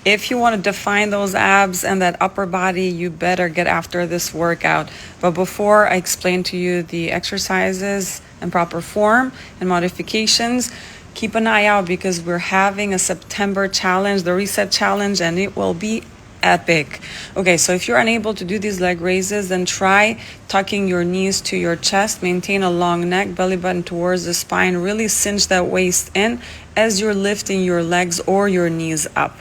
If you want to define those abs and that upper body, you better get after this workout. But before I explain to you the exercises and proper form and modifications, keep an eye out because we're having a September challenge, the reset challenge, and it will be epic. Okay, so if you're unable to do these leg raises, then try tucking your knees to your chest, maintain a long neck, belly button towards the spine, really cinch that waist in as you're lifting your legs or your knees up.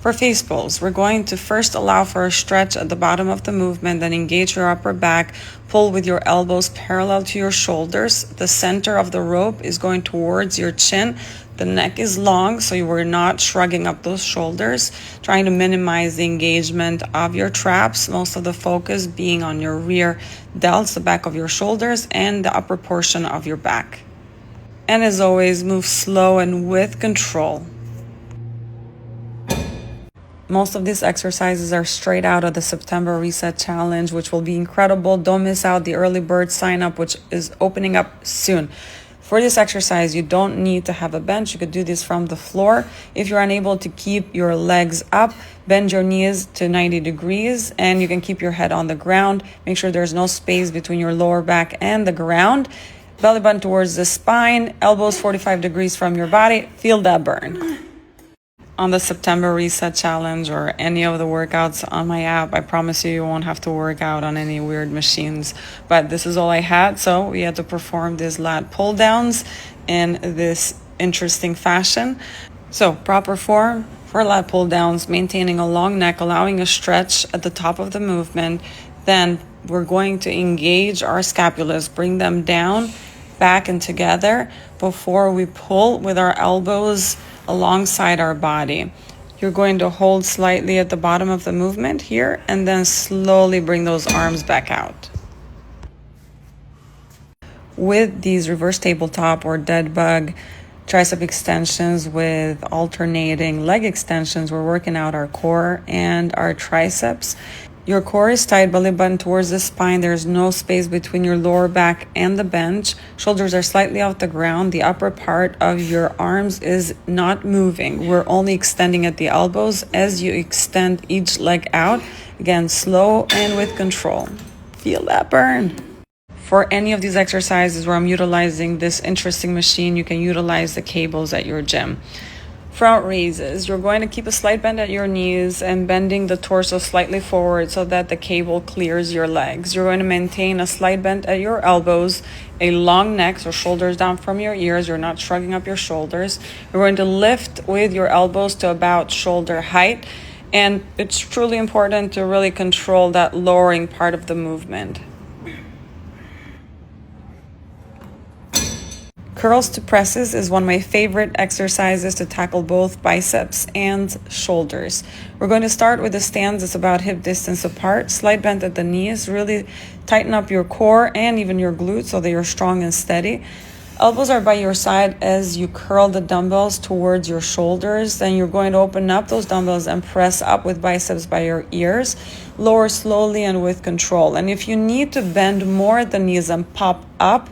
For face pulls, we're going to first allow for a stretch at the bottom of the movement, then engage your upper back, pull with your elbows parallel to your shoulders. The center of the rope is going towards your chin. The neck is long, so you are not shrugging up those shoulders, trying to minimize the engagement of your traps, most of the focus being on your rear delts, the back of your shoulders, and the upper portion of your back. And as always, move slow and with control. Most of these exercises are straight out of the September Reset Challenge, which will be incredible. Don't miss out the early bird sign up, which is opening up soon. For this exercise, you don't need to have a bench. You could do this from the floor. If you're unable to keep your legs up, bend your knees to 90 degrees and you can keep your head on the ground. Make sure there's no space between your lower back and the ground. Belly button towards the spine, elbows 45 degrees from your body. Feel that burn. On the September Reset Challenge or any of the workouts on my app, I promise you won't have to work out on any weird machines. But this is all I had, so we had to perform these lat pull downs in this interesting fashion. So proper form for lat pull downs, maintaining a long neck, allowing a stretch at the top of the movement. Then we're going to engage our scapulas, bring them down, back and together before we pull with our elbows alongside our body. You're going to hold slightly at the bottom of the movement here and then slowly bring those arms back out. With these reverse tabletop or dead bug tricep extensions with alternating leg extensions, we're working out our core and our triceps. Your core is tight, belly button towards the spine. There's no space between your lower back and the bench. Shoulders are slightly off the ground. The upper part of your arms is not moving. We're only extending at the elbows as you extend each leg out. Again, slow and with control. Feel that burn. For any of these exercises where I'm utilizing this interesting machine, you can utilize the cables at your gym. Front raises, you're going to keep a slight bend at your knees and bending the torso slightly forward so that the cable clears your legs. You're going to maintain a slight bend at your elbows, a long neck, so shoulders down from your ears. You're not shrugging up your shoulders. You're going to lift with your elbows to about shoulder height. And it's truly important to really control that lowering part of the movement. Curls to presses is one of my favorite exercises to tackle both biceps and shoulders. We're going to start with a stance that's about hip distance apart, slight bend at the knees, really tighten up your core and even your glutes so that you're strong and steady. Elbows are by your side as you curl the dumbbells towards your shoulders. Then you're going to open up those dumbbells and press up with biceps by your ears. Lower slowly and with control. And if you need to bend more at the knees and pop up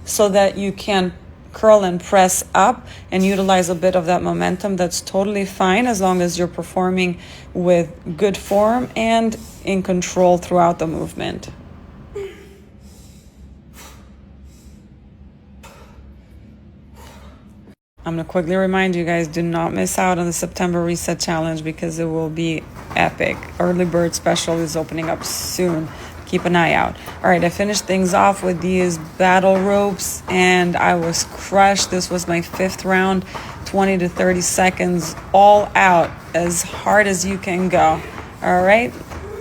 so that you can curl and press up and utilize a bit of that momentum, that's totally fine as long as you're performing with good form and in control throughout the movement. I'm going to quickly remind you guys, do not miss out on the September Reset Challenge because it will be epic. Early bird special is opening up soon. Keep an eye out. All right, I finished things off with these battle ropes and I was crushed. This was my 5th round, 20 to 30 seconds, all out, as hard as you can go. All right,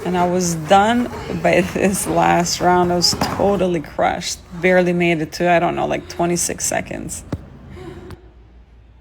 and I was done by this last round. I was totally crushed. Barely made it to, I don't know, like 26 seconds.